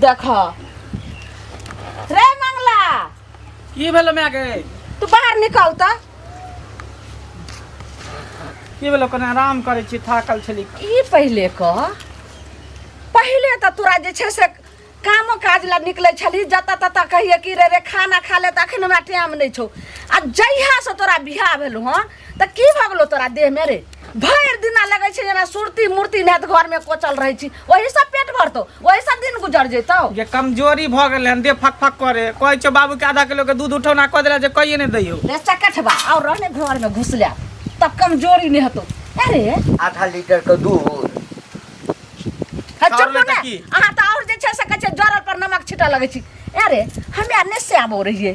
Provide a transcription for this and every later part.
देखो रे मंगला की भेलो मैं के तू बाहर निकल त की भेलो कने आराम करे छी थाकल छली ई पहले त तोरा जे छै से काम काज ला निकले छली जता तता कहिए कि रे खाना खा ले तखन हमरा टाइम नहीं छौ आ जहिया से तोरा बियाह भेलौ हँ त की भ गेलो तोरा देह में रे भर दिना लगे छै जना सुरती मूर्ति नेत घर में कोचल रहे छी ओही सब पेट भरतो ओही सब दिन गुजर जेतौ ये कमजोरी भ गेल हन दे फक फक करे कहै छ बाबू के आधा किलो के दूध उठौना क देला जे कहिए नहीं दैयो रे चकठबा और रहने घर में घुसल्या तब कमजोरी नहीं हतो अरे आधा लीटर के दूध चुप ना अहाँ त और जे छै से कहै छै जरल पर नमक छिटा लगे छी अरे हमे आने से आबो रहिए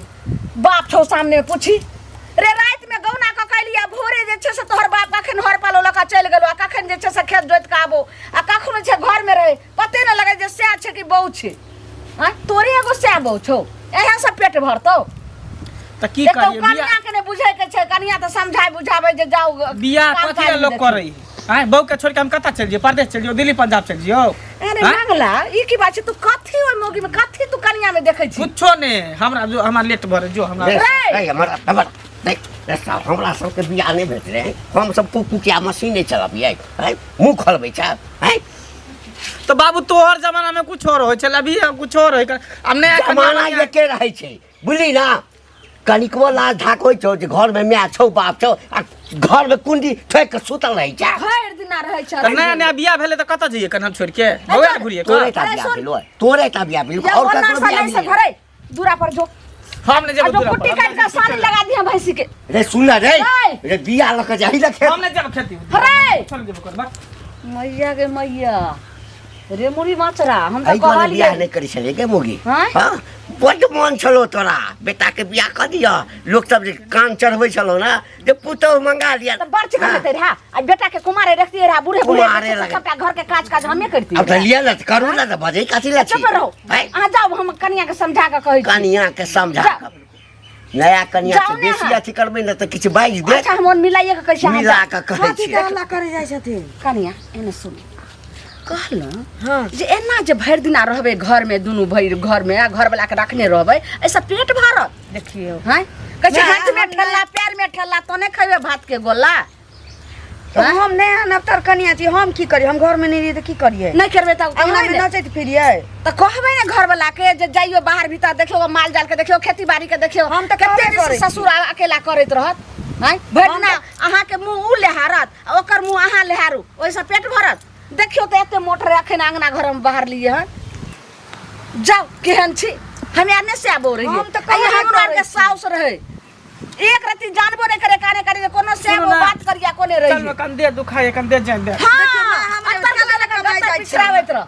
बाप छौ सामने पूछी रे रात में गौना क कैलिया भोरे जे छै से तोहर बाप कखन हर पालो लका चल गेलो आ कखन जे छै से खेत जोत के आबो आ कखनो छै घर में रहे पते न लगे जे से छै कि बहु छै आ तोरे एगो से बहु छौ एहे से पेट भरतौ त की करिए कनिया के ने बुझै के छै कनिया त समझाय बुझाबै जे जाओ बियाह कथि लोग करे आय बहू के छोड़ के हम कता चल जियो परदेश चल जियो दिल्ली पंजाब चल जियो अरे मंगला ई की बात छै तू कथि ओय मोगी में कथि तू कनिया में देखै छी कुछो ने हमरा जो हमरा लेट भरे जो हमरा नहीं हमरा देख साहब हमरा सब के बियाह नहीं भेट रहे हम सब कुकिया मशीन नहीं चलाबिए मुंह खोलबै छ हैं तो बाबू तोहर जमाना में कुछ और होय छल अभी कुछ और होय अब नया जमाना ये के रहै छै बुझली ना कनिकवा लाज ढाक होय छौ जे घर में माय छौ बाप छौ आ घर में कुंडी ठोक के सुतल रहै छ भर दिना रहै छ नया नया बियाह भेले त कत जइए कन हम छोड़ के बौआ घुरिए तोरे ता बियाह भेलो और ककरो बियाह नहीं घरे दूरा पर जो हमने जब जो कुट्टी काट के सानी लगा दिया भैंसी के रे सुन रे बियाह लक जाहि लखे हमने जब खेती अरे चल जब कर बा मैया के मैया रे मुरी माचरा हम आई त कोन कहलिए बियाह नहीं करी छले के मोगी हां हां बड मन छलो तोरा बेटा के बियाह कर दिया लोग सब जे कान चढ़बै छलो ना जे पुतौ मंगा लिया त बर्च करते रहा आ बेटा के कुमारे रखती रहा बूढ़े कुमारे लगे। सबटा घर के काज हमें करती अब लिया ना करू ना बजे काथी ला छी चुप रहो आ जाओ हम कनिया के समझा के कहै छी कनिया के समझा नया कनिया से बेसी अथी करबै ना त किछ बाइज दे अच्छा हम मिलाइए के कैसे मिला के कहै छी हल्ला करे जाय छथिन कनिया एने सुन कहलो हां जे एना जे भर दिना रहबे घर में दुनु भर घर में घर वाला के रखने रहबे ऐसा पेट भरत देखियो हैं कहै हाथ में ठल्ला पैर में ठल्ला तो ने खइबे भात के गोला तो हम ने नफ्तर कनिया छी हम की करी हम घर में नहीं रही त की करिए नहीं करबे त अंगना में नचैत फिरिए त कहबे ने घर वाला के जे जाइयो बाहर भीतर देखियो माल जाल के देखियो खेती बाड़ी के देखियो हम त कते ससुर अकेला करत रहत हैं भरना अहाँ के मुंह उ लेहारत ओकर मुंह अहाँ लेहारू ओइसा पेट भरत देखियो त एते मोटर अखन अंगना घर में बाहर लिए हैं जाओ केहन छी हमें आने से आबो रही हम त कहिया हमरा के साउस रहे एक रति जानबो नहीं करे काने करे कोनो से वो बात करिया कोने रही चल कंधे दुखाए कंधे जान दे हां अंतर के लगा पिछरावत रह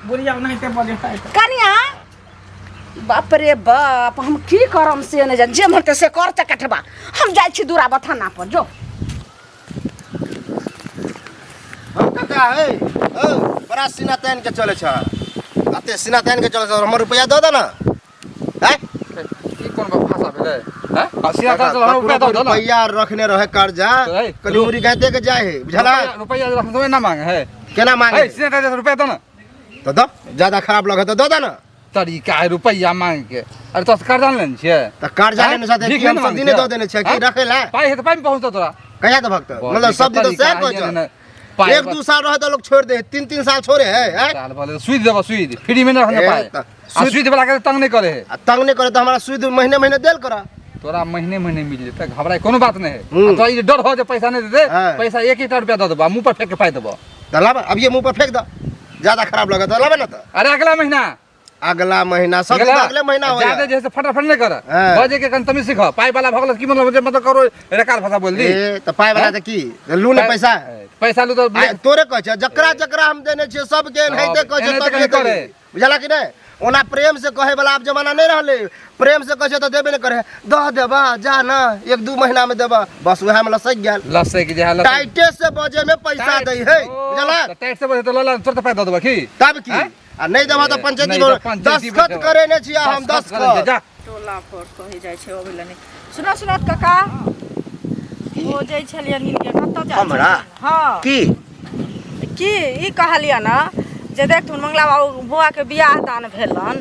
बुढ़िया नहीं ते बजे कनिया बाप रे बाप हम की करम से ने जे मरते से कर त कटबा हम जाय छी दूरा बथाना पर जो हम काका है ओ बड़ा सीना तान के चले छ अते सीना तान के चले छ हमर रुपया दो ना हैं ई कोन भाषा भेले हैं सीना तान हम रुपया दो ना रुपया रखने रहे कर्जा कलूरी गाते के जाए है बुझला रुपया हम ना मांगे है केना मांगे सीना तान रुपया दो ना तो दो ज्यादा खराब लगे तो दो ना तरीका है रुपया मांग के अरे तो कर्जा लेन छिए त कर्जा लेने साथे भीख हम नहीं सब दिने दो देने छ की रखेला पाई है तो पाई में पहुंचतो तोरा कहिया तो भक्त मतलब सब दिन तो से कहछ एक दो साल रहे तो लोग छोड़ दे 3 साल छोड़े है साल बोले सुई देबो सुई फ्री में ना रहने पाए सुई वाला के तंग नहीं करे है तंग नहीं करे तो हमारा सूद महीने महीने देल करा तोरा महीने महीने मिल जेते घबराई कोनो बात नहीं है तो ये डर हो जे पैसा नहीं दे पैसा 1 रुपया दे देबो मुंह पर फेंक के पाई देबो तो लाभ अब ये मुंह पर फेंक दो ज्यादा खराब लगे तो लाभ ना तो अरे अगला महीना सब अगले महीना हो ज्यादा जैसे फटाफट नहीं कर बजे के कन तमी सीख पाई वाला भगल की मतलब करो रेकार भाषा बोल दी तो पाई वाला त की लू ने पैसा लू तो तोरे कह छ जकरा हम देने छ सब के नहीं दे कह छ तब करे बुझला कि नहीं ओना प्रेम से कहे वाला अब जमाना नहीं रहले प्रेम से कह छ त देबे नहीं करे दह देबा जा ना 1-2 महीना में देबा बस वह में लसक गेल लसक जे टाइटे से बजे में पैसा दे है बुझला टाइट से बजे तो लला तुरंत पाई दे देबा की तब की आ नहीं देबा तो पंचायती में दस्तखत करे ने छिया हम दस्तखत जा टोला पर कहि जाय छै ओबेला नहीं सुनो काका हो जाय छलियन हिनके कत जा हमरा हां की ई कहलिया ना जे देखथुन मंगला बाबू बौआ के बियाह दान भेलन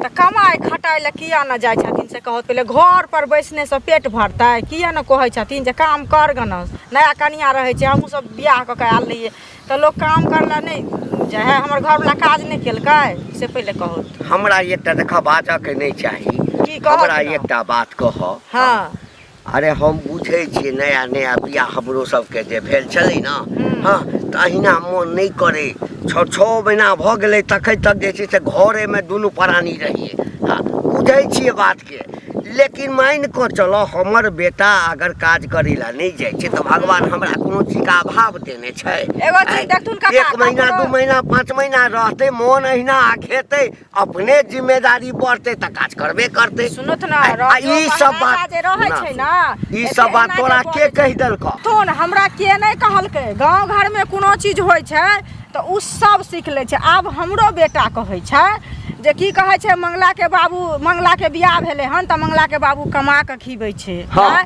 तऽ कमाइ खटाइ लए किया न जाइ छथिन से कहत पहिले घर पर बैसने से पेट भरतै किया न कहै छथिन जे काम कर गनस नया कनिया रहै छै हमहूँ सब बियाह कऽ के आयल रहियै तऽ लोग काम करला नहि जे है हमर घरवला काज नहि केलकै से पहिले कहत हमरा एकटा देखा बाजऽ नहीं चाही की कहत हमरा एकटा बात कह हाँ अरे हम बुझे छियै नया नया बियाह हमरो सबके जे भेल छलै ना हाँ तऽ अहिना मोन नहीं करे 6 महीना भऽ गेलै तखन तक जे छै से घरे में दुनू प्राणी रहिए हाँ बुझे छियै बात के लेकिन मान कऽ चलो हमर बेटा अगर काज करै ला नहीं जाइ छै तऽ भगवान हमरा कोनो चीज का अभाव देने छै एगो चीज देखथुन काका 1 महीना 2 महीना 5 महीना रहते मोन अहिना खेते अपने जिम्मेदारी बढ़ते तऽ काज करबे करते सुनत ना ई सब बात जे रहै छै ना ई सब बात तोरा के कहि देलको थोन हमरा के नहि कहलकै गांव घर में कोनो चीज होइ छै तऽ उ सब सीख लै छै आब हमरो बेटा कहै छै जे की कहै छै मंगला के बियाह भेलै हन तऽ मंगला के बाबू कमा के खिबै छै हाँ।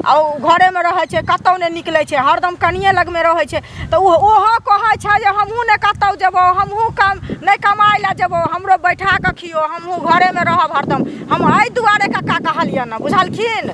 आ घरे में रहै छै कतौ नहि निकलै छै हरदम कनिए लग में रहै छै तऽ ओहो कहै छै जे हमहूँ ने कतौ जेबौ हमहूँ नहि कमाइ लए जेबौ हमरो बैठा के खियो हमहूँ घरे में रहब हरदम हम एहि दुआरे काका कहलियै ना बुझलखिन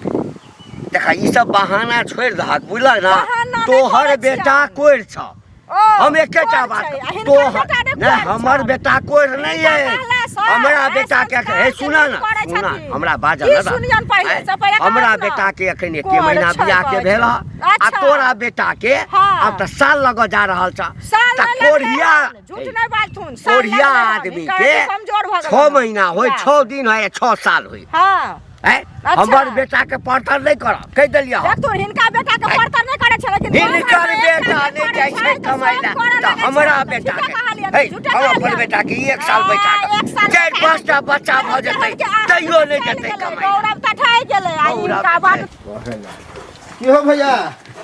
देखा ई सब बहाना छोड़ दहक बुझल ना बहाना नहीं तोहर करै बेटा छियै। कोढ़ छ ओ, हम एकेटा कोढ़ बात छै, आ हिनकर तोहर बेटा नहि नहीं कोढ़ हमर छ। बेटा कोढ़ नहीं हिनका है कहला सँ हमरा ऐसा बेटा के संस्कार हे के सुना ना करै सुना छथिन। हमरा बाजल की ना सुनियन पहिले, आँय, से पहिले हमरा कहत ना। बेटा के अखन 1 कोढ़ महीना छै बियाह के कहै भेल छै। आ अच्छा। तोरा बेटा के हाँ। अब तऽ साल लग जा रहल छ साल तऽ नहि कोढ़िया लगतै, झूठ नहि बाजथुन, साल कोढ़िया लगतै, आदमी हिनकर के आदमी कमजोर भऽ गेल 6 हन। महीना होय बियाह। 6 दिन होय 6 साल होय हाँ हैं अच्छा। हमर बेटा के पढ़तर नहीं कर कह देलिए देखथुन हिनका बेटा के पढ़तर नहि करै छै लेकिन हिनकर बेटा नहीं जाइ छै कमाइ ला तऽ हमरा बेटा के हे हम अपन बेटा के 1 साल बैठा के 4-5 टा बच्चा भऽ जेतै तैयो नहीं जेतै कमाइ ला। गौरव तऽ ठै गेलै आ गौरव हिनका तऽ बात की हो भैया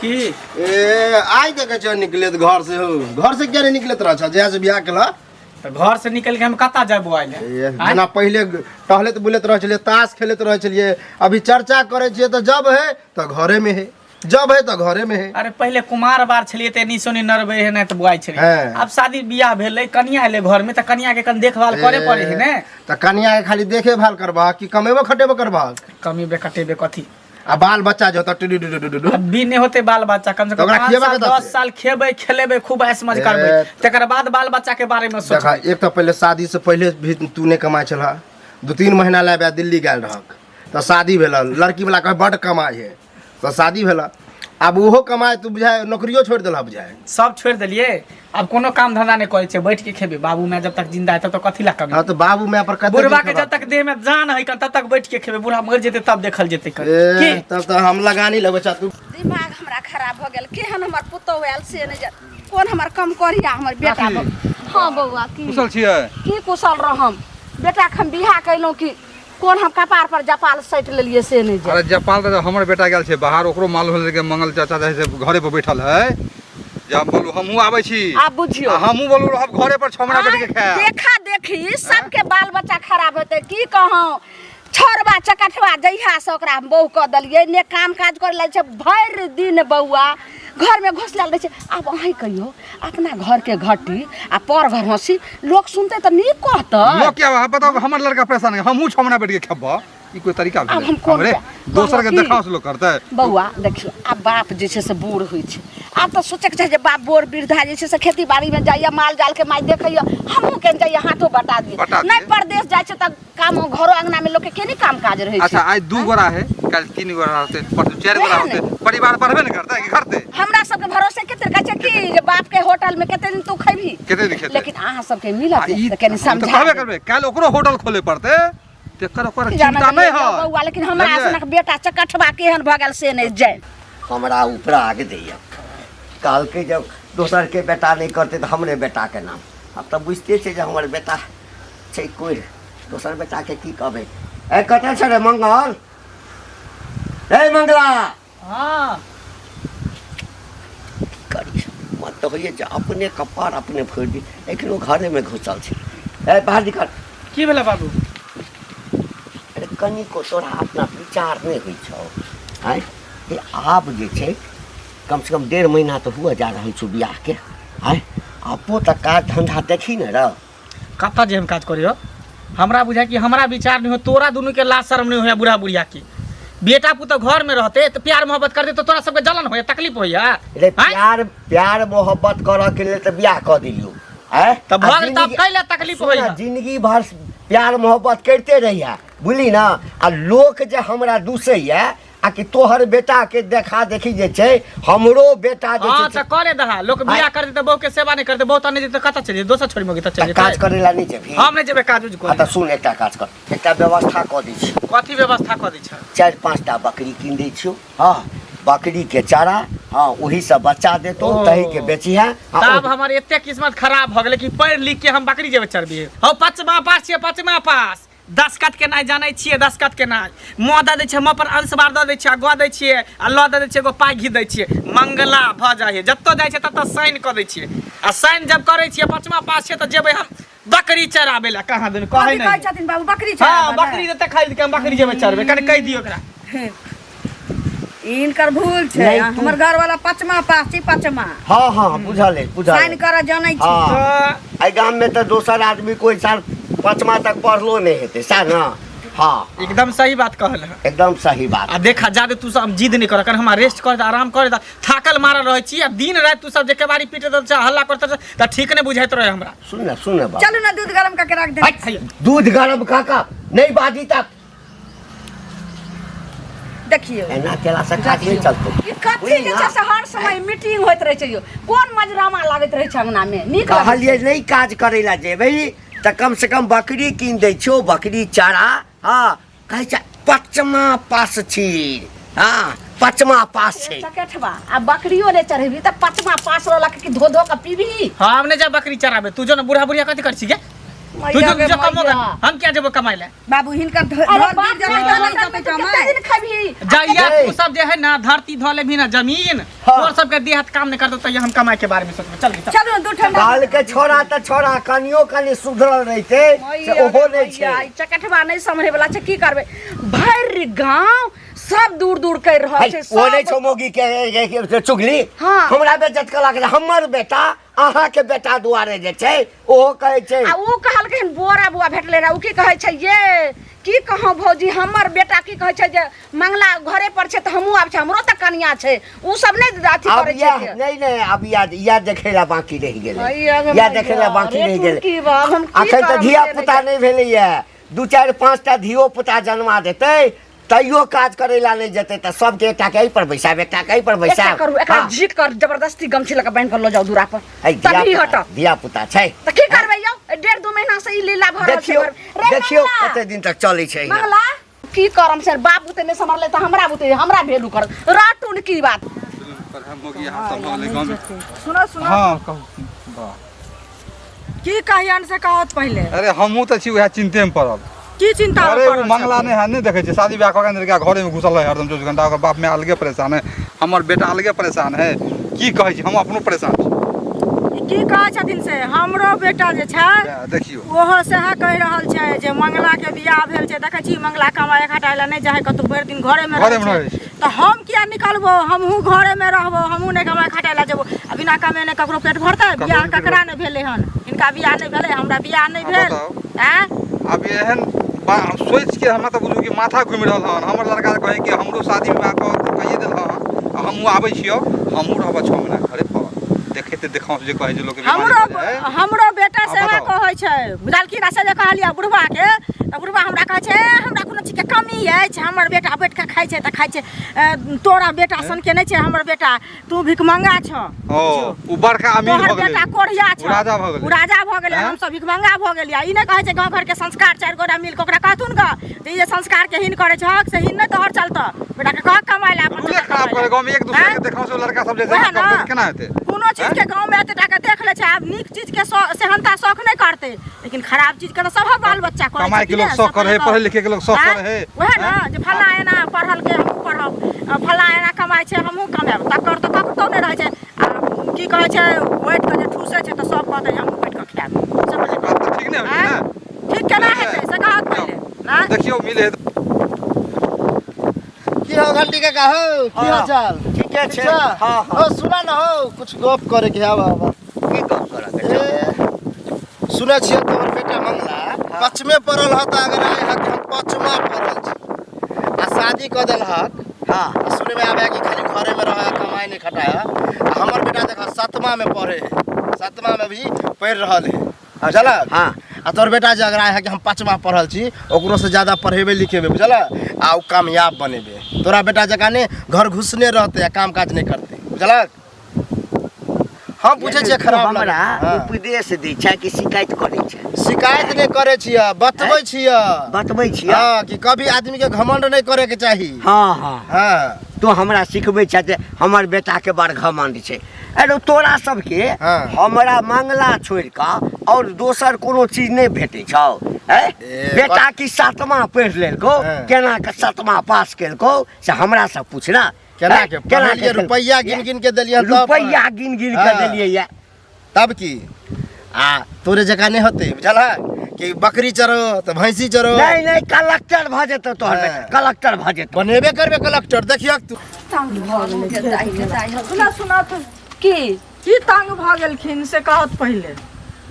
की ए आइ देखे छ निकले घर से हो घर से क्या नहीं निकलत रह छ जहाँ से बियाह केला तऽ घर से निकल के हम कता जाबो आइले ए, जेना पहले टहलत बुलत रह चलिए ताश खेलत रह चलिए अभी चर्चा करे छिए तो जब है तो घरे में है जब है तो घरे में है अरे पहले कुमार बार छलिए ते एनी सोनी नरबे है ना तो बुआई छलिए हाँ। अब शादी बियाह भेलै कनिया एले घर में त कनिया के कन देखभाल करे पड़े है ने तो कनिया के खाली देखे भाल करबा कि कमेबो खटेबो करबा कमीबे कटेबे कथी आ बाल बच्चा जो तो अब भी नहीं होते बाल बच्चा कम से कम ओकरा 5 खियेबा साल के 10 साल खेबे खेलेबे खूब ऐश मौज करबे ए, तकर बाद बाल बच्चा के बारे में देखा सोच एक तो पहले शादी से पहले भी तू नहीं कमाए चला 2-3 महीना लाबे दिल्ली गए रहक तो शादी भेल लड़की वाला कहे बड़ कमाई है तो शादी भेल अब ओहो कमाए तू बुझाए नौकरियो छोड़ दिला बुझाए सब छोड़ दिलिए अब कोनो काम धंधा नहीं करे छे बैठ के खेबे बाबू मैं जब तक जिंदा है तब तक कथी ला कमी हाँ तो बाबू मैं पर कते बुढ़वा दिन के जब तक देह में जान है तब तक बैठ के खेबे बूढ़ा मर जेते तब देखल जेते ए, की तब तो हम लगानी ले बच्चा तू दिमाग हमरा खराब हो गेल केहन हमर पुतौ आयल से नहीं जा कोन हमर कम करिया हमर बेटा हाँ बौआ की कुशल छियै की कुशल रहम बेटा के हम बियाह कैलहुँ कि कोन हम कपार पर जपाल सैट लेलिए से नहीं जा अरे जापाल तऽ हमर बेटा गेल छै बाहर ओकरो मालूम भेल कि मंगल चाचा जे है से घरे पर बैठल है जब बोलू हमहूँ आबै छी आप बुझियो आ हमहूँ बोलू रहब घरे पर 6 महीना बैठ के खाए देखा देखी सबके बाल बच्चा खराब होते की कहूँ छोरबा चकठवा जहिया से ओकरा हम बहु कऽ देलियै ने काम काज करे लै छै भरि दिन बौआ घर में घोसलाल रहै छै आब अहीं कहियो अपना घर के घटी आ पर घर हंसी लोग सुनते तऽ नीक कहतै लोग क्या बताओ हमर लड़का परेशान है हमहूँ 6 महीना बैठ के खेबो ई कोई तरीका अब हम भेलै कोन हमरे क्या- दोसर के कहलहुँ देखाव की? से लोग करतै बौआ देखियो आब बाप जे छै से बूढ़ होइ छै आब तऽ सोचैके चाही जे बाप बूढ़ वृद्धा जे छै से खेती बाड़ी में जाइए माल जाल के माइ देखैया हमहूँ केन जाइए हाथों बटा दिए बटा दिए। नहीं परदेश जाइ छै तऽ काम घरो अंगना में लोग के केनी काम काज रहै अच्छा छै आज 2 गोरा है कल 3 गोरा होते परसों 4 गोरा वएह होते परिवार बढ़बे न करतै कि घटतै हमरा सबके भरोसे कते कहै छै कि जे बाप के होटल में कते दिन तू खैबी कते दिन खेतै लेकिन अहाँ सबके मिलत ई तऽ कनी हम तऽ समझा कहबे देब। करबै काल ओकरो होटल खोले पड़तै तेकर ओकर जाना चिंता नहीं जाइए है बौआ लेकिन हमरा सनक बेटा चकठवा केहन भऽ गेल से नहीं जाय हमरा ऊपर आगे दैया काल के जब दोसर के बेटा नहीं करते तो हमरे बेटा के नाम अब तो बुझते छे जे हमर बेटा छै कोई दोसर बेटा के की कहबे ए कते छै रे मंगल ए मंगला हां करी मत तो होइए जे अपने कपार अपने फोड़ दी एखनो घरे में घुसल छै ए बाहर निकल की भेला बाबू अरे कनी को तोरा अपना विचार नहीं होइ छौ आय ये आप जे छै कम से कम 1.5 महीना तो हुआ जा रहल छौ बियाह के आय अपो त काज धंधा देखी न र कता जे हम काज करियो हमरा बुझा कि हमरा विचार नहीं हो तोरा दोनों के लाज शर्म नहीं हो बूढ़ा बुढ़िया की बेटा पुतो घर में रहते तो प्यार मोहब्बत करते तो तोरा सबके जलन होया तकलीफ होया रे प्यार मोहब्बत करऽ के लिए त बियाह क दिलियो हैं तब भगल तब कैला तकलीफ होया जिंदगी भर प्यार मोहब्बत करते रहिया बुझली ना आ लोक जे हमरा दूसैया आ कि तोहर बेटा के देखा देखी जे छै हमरो बेटा जे हां छै त करे दहा लोग बियाह कर देते बहु के सेवा नहीं करते बहुत नहीं देते कता चलिए दोसर छोड़ी मगे त चलिए काज करेला नहीं जेबी हम नहीं जेबे काज उज आ कर त सुन एकटा काज कर एकटा व्यवस्था क दै छी कथी व्यवस्था क दै छ 4-5टा बकरी कीन दै छियो हां बकरी के चारा हाँ वही सब बच्चा देतो तही के बेची है तब हमारे इतने किस्मत खराब हो गए कि पढ़ लिख के हम बकरी जेबे चरबी हो पांचवा पास दस्खत के नहीं जाने छिए दस्खत के नहीं मुँह दे दै हम अपन अंशवार दे दै ग दै छिए आ ल दे दै एगो पाई घी दै छिए मंगला भ जाए जत्तो जाइ छै तत्तो साइन क दै छिए आ साइन जब करै छिए पांचवा पास छै त जेबे हम बकरी चराबे ला कहां दिन कहै कहै नहीं छथिन बाबू बकरी हां चराबे बकरी देते खरीद के हम बकरी जेबे चरबे कने कह दियो एकरा इनकर भूल छै नहीं, हमर घर वाला पांचवा पास छी पांचवा हाँ हाँ बुझल है साइन कर जानै छी हाँ आई गांव में तो दोसर आदमी कोई साल 5वां तक पढ़लो नहीं हेते सा ना हाँ एकदम सही बात कहल है एकदम सही बात आ देखा जादे तू सब जिद नहीं कर हम रेस्ट कर आराम कर थाकल मारल रहे छी आ दिन रात तू सब जे केवाड़ी पीटे दे हल्ला करते त ठीक नहीं बुझाइत रहे हमरा सुन ना बात चलू ना दूध गरम करके रख दे दूध गरम काका नहीं बाजी तक देखिए एना केला से काज नहीं चलतो ई कथी के छै से हर समय मीटिंग होइत रहे छै यो कोन मजरामा लागैत रहे छै अंगना में नीक कहलिए नहीं काज करेला जेबै त कम से कम बकरी कीन दै छियो बकरी चारा हाँ कहै छै 5वां पास छी हाँ 5वां पास छै चकेठवा आ बकरियो ले चढ़बी त 5वां पास वाला के धो धो के पीबी हम ने जब बकरी चराबे तू जो ना बूढ़ा बुढ़िया कथी कर छी गे तू जो कमोगा हम क्या जेबो कमाई ले बाबू हिनकर दिन खबी जाइया तू सब जे है ना धरती धोले भी ना जमीन और सब के देह हाथ काम नहीं करतो तो हम कमाई के बारे में सोचबे चल चलू दू ठंडा काल के छोरा त छोरा कनियो कनि सुधरल रहिते से ओहो नहीं छै चकेठवा नहीं समझे वाला छै की करबे भर गांव सब दूर दूर कर रहल छै ओ नहीं छोमोगी के चुगली हाँ। हमरा बेइज्जत कला के हमर बेटा अहाँ के बेटा दुआरे जे छै ओहो कहै छै आ उ कहल के बोरा बुआ भेटले रहा उ की कहै छै ये की कहौ भौजी हमर बेटा की कहै छै जे मंगला घरे पर छै त हमहु आब छै हमरो त कनिया छै उ सब नहीं अथी अब करे या छै नहीं नहीं अब याद देखेला बाकी रह गेलै अरे याद देखेला बाकी रह गेलै की बात हम की अखन त धिया पुता नहीं भेलैया 2-4-5टा धियो पुता जन्मा देतै तैयो काज करेला नहीं जेते त सब के एकटा के पर पैसा बेटा के पर पैसा एकरा करू एकरा जीत कर जबरदस्ती गमछी लगा बांध कर लो जाओ दूरा पर तभी हट धिया पुता छै त की करबै यौ 1.5-2 महीना से ई लीला भरल छै देखियो कते दिन तक चलै छै मंगला की करम सर बाप बुते ने समरले त हमरा बुते हमरा भेलू कर राटून की बात सुनो सुनो हाँ कहू वाह। की कहियन से कहत पहले अरे हमहूँ तऽ छी उएह चिंते में पड़ल की चिंता अरे करल वो मंगला नहीं है नहीं देखे छे शादी ब्याह कऽ के घरे में घुसल है हरदम 24 घंटा ओकर बाप में अलगे परेशान है हमर बेटा अलगे परेशान है की कहै छी हम अपनो परेशान छी की कहै छथिन से हमरो बेटा जे छै देखियो ओहो सेह कहि रहल छै जे मंगला के बियाह भेल छै देखै छी मंगला कमाए खटाइला नहीं जाए कतौ भरि दिन घरे में रहै छै त हम किया निकलबो हमहू घरे में रहबो हमहू नहीं कमाए खटाइला जेबो बिना कमे ने ककरो पेट भरतै बियाह ककरा नहीं भेलै हन इनका बियाह नहीं भेलै हमरा बियाह नहीं भेल हैं अब एहन सोच के हमरा तऽ बुझू कि माथा घुमि रहल हन हमर लड़का कहे कि हमरो शादी विवाह कहिए देल हन हमहूँ आबै छियौ हमहूँ रहब 6 महीना घरे पर देखैते देखाउ जे कहै जे लोक हमरो बेटा सेवा कहै छै बुझलखिन से जे कहलिया बुढ़वा के त बुढ़वा हमरा कहै छै हमरा कोनो चीज के कमी अछि हमर बेटा बैठ के खाइ छै त खाइ छै तोरा बेटा सन के नहीं छै हमर बेटा तू भिखमंगा छ ओ उ बड़का अमीर भ गेलै बेटा कोढ़िया छ राजा भ गेलै राजा भ गेलै हम सब भिखमंगा भ गेलिया ई नहीं कहै छै गांव घर के संस्कार 4 गोरा मिल के ओकरा कहथुन ग जे ये संस्कार के हिन करे छक से हिन नहीं तोहर चलत बेटा के कह कमाइ ला अपन पूरे खराब करे गांव में एक दूसरे के देखाउ से लड़का सब जे केना हेतै कोनो चीज के गांव में एते के देख ले छै आब नीक चीज के सेहनता शौक नहीं करते लेकिन खराब चीज के तो सब बाल बच्चा करे कमाई के लोग शौक करे पढ़े लिखे के लोग शौक करे वह ना जे फला एना पढ़ल के हमहू पढ़ब फला एना कमाई छै हमहू कमाब तकर तो ककतो नहीं रहे छै आ की कहै छै बैठ के जे ठूसे छै तो सब कहते हमहू बैठ के खाएब समझ बात तो ठीक नहीं होई ना ठीक केना हेतै से कहत पहले ना देखियो मिले की हो घंटी का हो की हाल चाल ठीके छै हां हो सुना न हो कुछ गप करे के आवा की गप करऽ सुने छियै तोहर बेटा मंगला पश्चिमे पड़ल ह त अगर आए ह कि हम पश्चिमा पड़ल छी आ शादी क देल ह हाँ सुने में आवे कि खाली घरे में रह कमाई नहीं खटाया हमर बेटा देखा 7वां में पढ़े है 7वां में भी पढ़ रहल है बुझल हाँ आ तोहर बेटा जे अगर आए है कि हम 5वां पढ़ल छी ओकरो से ज्यादा पढ़ेबे लिखेबे बुझल आ उ कामयाब बनेबे तोरा बेटा जका ने घर घुसने रहते आ काम काज नहीं करते बुझल हम पूछे छियै खराब हमरा हाँ। उपदेश दै छै कि शिकायत करै छै शिकायत नहीं करे छियै बतबै छियै बतबै छियै हाँ कि कभी आदमी के घमंड नहीं करे के चाही हाँ हाँ हाँ तो हमरा सिखबै छै जे हमर बेटा के बड़ घमंड छै अरे तोरा सबके हाँ। हमरा मंगला छोड़ कऽ और दोसर कोनो चीज नहीं भेटै छौ बेटा की 7वां पढ़ि लेलको हाँ। केना के 7वां पास केलको से हमरा से पूछना केना के पढ़लियै रुपैया गिन गिन के देलियै तब रुपैया गिन गिन के हाँ। देलियै या तब की आ तोरे जगह नहीं होते बुझल कि बकरी चरो तो भैंसी चरो नहीं नहीं कलेक्टर भ जेतौ तोहर हाँ। बेटा कलेक्टर भ जेतौ बनेबे करबे कलेक्टर देखियक तू सुना सुना तो की तंग भ गेलखिन से कहत पहिले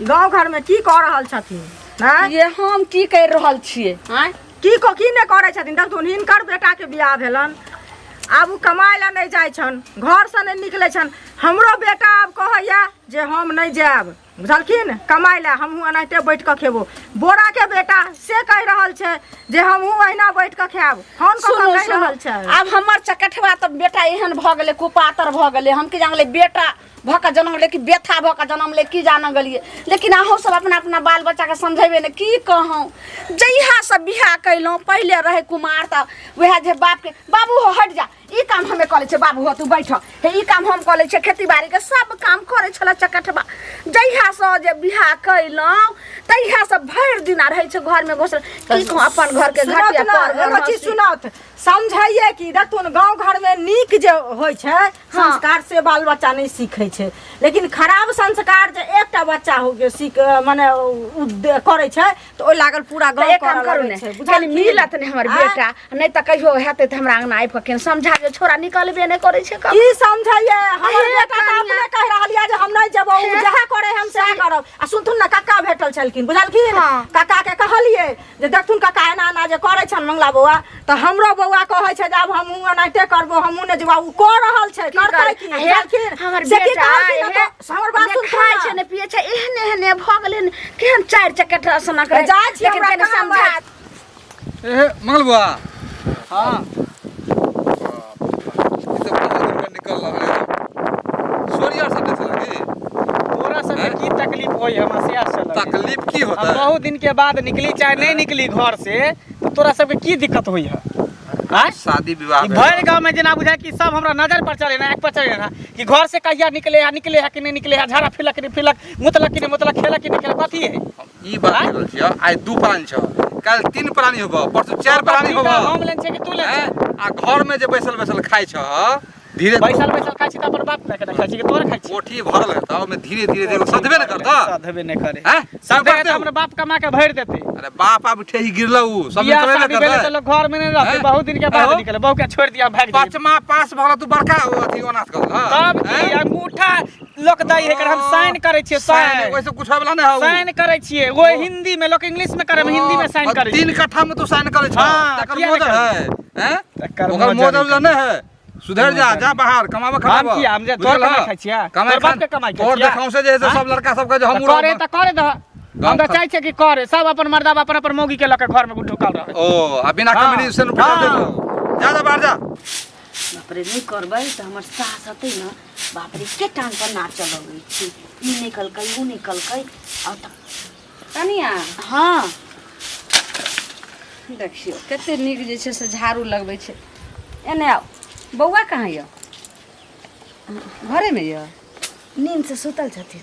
गांव घर में की कह रहल छथिन हैं ये हम की कर रहल छियै आँय की ने करे छथिन देखथुन हिनकर बेटा के बियाह भेलन आब उ कमाए ला नहीं जाय छन घर से नहीं निकले छन हमरो बेटा आब कहैया जे हम नहीं जाब बुझलखिन कमाए ला हमहूँ एनाहिते बैठ कऽ खेबो बोरा के बेटा से कह रहल छै जे हमहूँ अहिना बैठ कऽ खायब हम सुनू कह रहल छै आब हमर चकठवा तऽ बेटा एहन भऽ गेलै कुपातर भऽ गेलै हम की जानले बेटा भऽ कऽ जन्म ले कि बेथा भऽ कऽ जन्म ले की जान गेलियै लेकिन अहूँ सब अपना अपना बाल बच्चाके समझेबै ने की कहूँ जहिया सब बियाह कैलहुँ पहिले रहे कुमार तऽ वएह जे बापके बाबू हो हट जा ई काम हमे कऽ लै छियै बाबू हो तू बैठ हे ई काम हम कऽ लै छियै खेती बाड़ीके सब काम करै छलै चकठवा जहिया से जे बियाह कैलहुँ तहिया से भरि दिना रहै छै घरमे घुसल की कहूँ अपन घरके घटिया एगो चीज सुनत समझाइए कि देखथुन गांव घर में नीक जे होइ छै संस्कार से बाल बच्चा नहीं सीखे छै लेकिन खराब संस्कार जे एकटा बच्चा हो के सीख माने करे छै तऽ ओइ लागल पूरा गांव एक काम करू ने खाली मिलत ने हमर बेटा नहीं तऽ कहियो हेतै तऽ हमरा अंगना आबि कऽ केन समझा जे छोरा निकलबे नहीं करै छै की समझाइए हमर बेटा तऽ अपने कह रहल या जे हम नहीं जेबौ जहाँ करे हम सएह करब आ सुनथुन ना काका भेटल छलखिन बुझलखिन काका के कहलिए जे देखथुन काका एना एना जे करे छन मंगला बौआ तऽ हमरो बौआ कहै छै जे आब हमहूँ एनाहिते करबो हमहूँ ने जेबा उ कऽ रहल छै करतै की बुझलखिन हमर से की बेटा कहलखिन तऽ हमर बात सुन खाय छै ने पिए छै एहने एहने भऽ गेलै ने केहन चारि चक्कर सना करे जाइ छी लेकिन हमरा कनि काम समझा ए मंगल बुआ हाँ ई तो बहुत दिन का निकल रहा है सोरिया से देख लगी तोरा सबके की तकलीफ होई हमरा से चल तकलीफ की होता अब है बहुत दिन के बाद निकली चाहे नहीं निकली घर से तो तोरा सबके की दिक्कत हुई है आँय? शादी विवाह ई भर गांव में जना बुझाय कि सब हमरा नजर पर चले ना एक पर चले ना कि घर से कहिया निकले है कि नहीं निकले है झाड़ा फिलक नहीं फिलक मुतलक कि नहीं मुतलक खेलक कि नहीं खेलक कथी है ई बात कह रहल छियै आइ 2 प्राणी छ काल 3 प्राणी होबो परसू 4 प्राणी होबो हम लेन छै कि तू लेन छै आ घर में जे बैसल बैसल खाइ छ धीरे बैसल बैसल खाइ छी त अपन बाप ना के खाइ छी कि तोरा खाइ छी कोठी भरल रहता ओमे धीरे धीरे सधबे न करता सधबे नहीं करे हैं सब देते हमर बाप कमा के भर देते अरे बाप अब ठेही गिरलौ सब बियाह करे शादी न भेले करता तो लोग घर में नहीं रहते हैं? बहुत दिन के बाद अहो? निकले बहु के छोड़ दिया भाग गई पांचमा पास भला तू बड़का अथी अनाथ कर तब की अंगूठा लोक दै है कर हम साइन करे छियै साइन वैसे कुछ वाला नहीं हो साइन करे छियै वो हिंदी में लोग इंग्लिश में करे में हिंदी में साइन करे 3 कट्ठा में तू साइन करे छ हाँ, तकर किया मोदल नहीं है हैं तकर ओकर मोदल मोदल नहीं है सुधर जा जा बाहर कमावा खराब हम किया हम जे तोर कमाई खाइ छियै तोर बाप के कमाई खाइ और छियै देखाऊ से जे है सब लड़का सब के जे हम करे त करे द हम त चाहे छै कि करे सब अपन मर्दा अपन अपन मौगी के लके घर में ढुकल रहे ओ आ बिना हाँ, कम्युनिकेशन पे हाँ। दे जा जा बाहर जा बाप रे नहीं करबै तऽ हमर सास हतै न बाप रे के टांग पर ना चलबै छी ई निकलकै उ निकलकै आ त कनिया हाँ देखियो कते नीक जे छै से झाड़ू लगबै छै एने आउ बौआ कहाँ यऽ घरेमे यऽ नींद से सुतल छथिन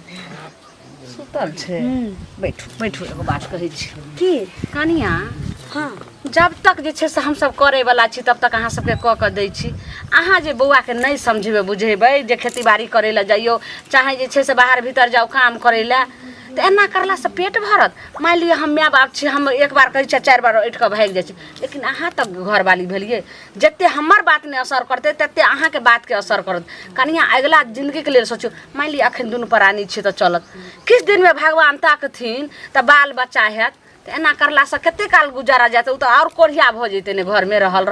सुतल छै बैठू बैठू एगो बात कहै छी की कनिया हाँ जब तक जे छै से हमसब करैवला छी तब तक अहाँ सबके कऽ कऽ दै छी अहाँ जे बौआके नहि समझेबै बुझेबै जे खेती बाड़ी करै लए जाइयो चाहे जे छै से बाहर भीतर जाउ काम करै लए तो एना करला से पेट भरत। मान लिअ हम माय बाप छी, हम एक बार कहै छै 4 बार उठ कऽ भागि जाइ छी, लेकिन अहाँ तक घरवाली भेलिए, जते हमर बात ने असर करते तते अहाँके बात के असर करत। कनिया अगला जिंदगी के लेल सोचू। मान लिअ अखन दुनू प्राणी छी तऽ चलत, किछु दिन में भगवान ताकथिन तऽ बाल बच्चा हैत, तो एना करला से कते काल गुजारा जाते, उ तो और कोढ़िया भ जैते ने घर में रहल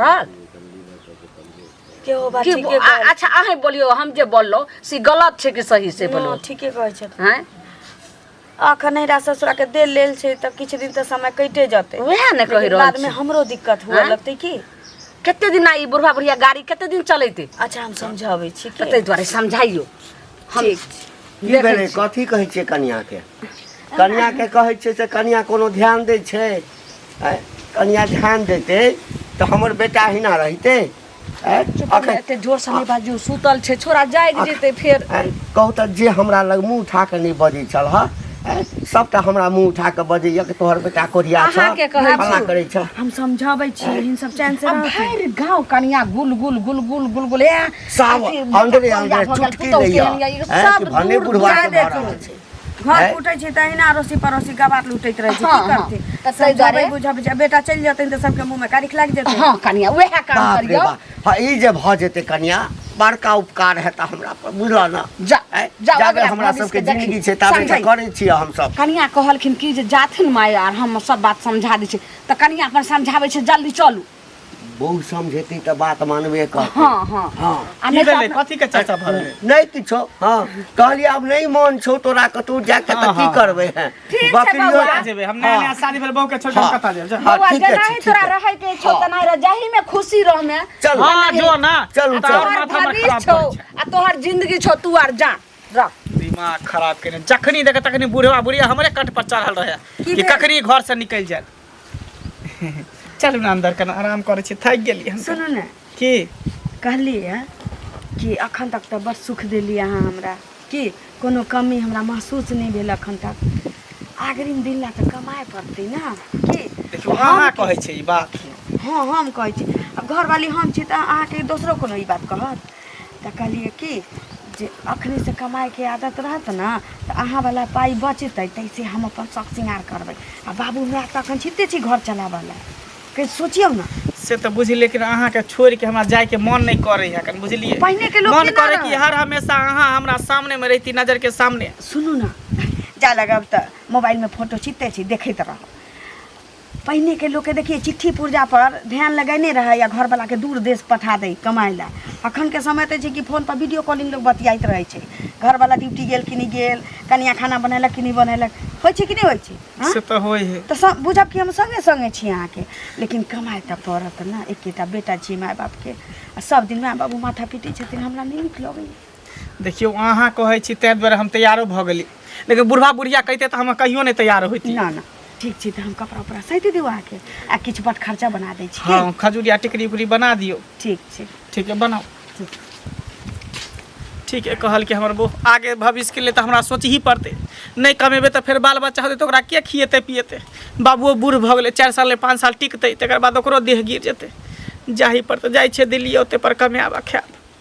के हो बात कि ठीके अच्छा अहें बोलियो, हम जे बोललो से गलत छै कि सही से बोलो? ठीके कहै छै। हैं अखन नैरा ससुरा के दे लेल छै त किछु दिन त समय कटे जते, वएह ने कहि लेकिन रहल बाद में छी। हमरो दिक्कत हुए हैं? लगते की। कते दिन ई बुढ़वा बुढ़िया गाड़ी कते दिन चलेते? अच्छा हम समझाबै छी तऽ ताहि दुआरे समझाइयो हम। ठीक की भेलै, कथी कहै छियै कनिया के? कनिया के कहै छियै से कनिया कोनो ध्यान दै छै? कनिया ध्यान देते तो हमर बेटा हिना रहिते। अखन एते जोर से नहीं बाजू, सुतल छै छोरा, जाग जेते फेर। कहू तऽ जे हमरा लग मुँह उठा के नहीं बजै छल ह, सबटा हमरा मुँह उठा के बजैया कि तोहर बेटा कोढ़िया छ, अहाँ के कहै फल्ला छी। करै छ। हम समझाबै छी, इन सब चैन से अब रहते। भैर गाँव कनिया गुल गुल गुल गुल गुल गुल सब अंदरे अंदरे चुटकी लैया सब कि भने बुढ़वा के भऽ रहल छै। घर उठै छै त एना अड़ोसी पड़ोसी गवात लुटैत रहै छै, हाँ, की करते? तऽ ताहि दुआरे बुझब बेटा चलि जेतै त सबके मुंह में कारिख लाग जेतै। हाँ कनिया वएह काम बाप रे करियो। बाप, हाँ ई जे भऽ जेतै कनिया बड़का उपकार हेता हमरा पर, बुझल न? जा जा जाबे हमरा सबके जिंदगी छै ताबे तऽ करै छियै हम सब। कनिया कहलखिन कि जे जाथिन माय आर हम सब बात समझा दै छी, तऽ कनिया अपन समझाबै छै जल्दी चलू। बहु समझेती तऽ बात मानबे कर। हाँ हाँ हाँ आ की नहीं तऽ भेलै, अपना- कथी के चर्चा भऽ रहलै? नहीं किछो। हाँ कहलिए अब नहीं मन छौ तोरा कतौ जाके तऽ की करबै हैं? ठीक छै बकरियो बौआ। जेबै हम नया नया शादी भेल, बहू के छोड़ के हम कतऽ जेब? हाँ, बौआ ठीक है, जेनाहि ठीक तोरा है। रहै के छौ तेनाहि रह, जाहि में खुशी रह में। चल हाँ जो ना, चलू, तऽ चलू। और तोहर माथा हमर भविष्य खराब छौ करै छै। आ तोहर जिंदगी छौ, तू आर जा रख। दिमाग खराब केने, जखनी देखे तखनी बुढ़वा बुढ़िया हमरे कंठ पर चढ़ल रहे कि कखनी घर से निकल जाए। चलू ना अंदर कना आराम करे छी, थक गेली हम। सुनू ने, की कहलिए कि अखन तक तो बड़ सुख देली अहाँ हमरा, कि कोनो कमी हमरा महसूस नहीं भेल अखन तक। आगरिम दिन ला तो कमाए पड़तै ना, कि देखियो अहाँ कहै छै ई बात। हाँ हम कहै छी। अब घरवाली हम छी तऽ अहाँके दोसरो कोनो ई बात कहत? तऽ कहलिए कि जे अखने से कमाए के आदत रहत ना तऽ अहाँ वाला पाई बचतै, तैसे हम अपन शौक श्रृंगार करबै। आ बाबू माय तऽ अखन छिते छी घर चलावला, कहीं सोचियौ ना। से तो बुझली, लेकिन अहाँ के छोड़ के हमरा जाए के मन नहीं करे है, कन बुझलिए? पहिने के लोग मन केना करे रहै? कि हर हमेशा अहाँ हमरा सामने में रहती, नजर के सामने। सुनू ना, जा लगब तऽ मोबाइल में फोटो छिते छी, देखैत रह। पहिने के लोग के देखिए चिट्ठी पुर्जा पर ध्यान लगेने रहे या घर वाला के दूर देश पठा दे कमाए ला। अखन के समय तो कि फोन पर वीडियो कॉलिंग लोग बतियाइत रहे छै, घर वाला ड्यूटी गेल कि नहीं गेल, कनिया खाना बनैलक कि नहीं बनैलक, होइ छै कि नहीं होइ छै? हाँ? से तो होय है। तो सब बुझब कि हम संगे संगे छी अहाँ के, लेकिन कमाए तऽ पड़त ना। एकेटा बेटा छी माय बाप के, आ सब दिन माय बाबू माथा पीटे छथिन, हमरा नहीं नीक लगैया। देखियो अहाँ कहै छी तै दुआरे हम तैयारो भऽ गेली, लेकिन बुढ़वा बुढ़िया कहते तऽ हम कहियो नहीं तैयार होती। ना ना ठीक छै, तऽ हम कपड़ा उपड़ा सहित देबो अहाँके, आ किछु बट खर्चा बना दै छी। हाँ खजूरिया टिकरी उकरी बना दियो। ठीक छै। ठीक है बनाओ। ठीक है कहल कि हमर बहू आगे भविष्य के लिए तो हमरा सोच ही पड़ते, नहीं कमेबे तो फिर बाल बच्चा होते तो ओकरा के खिएते पिएते? बाबुओ बूढ़ भऽ गेलै, 4 साल 5 साल टिकते, तकर बाद ओकरो देह गिर जेतै। जाही पड़तै, जाइ छै दिल्ली ओते पर कमाबा खायब।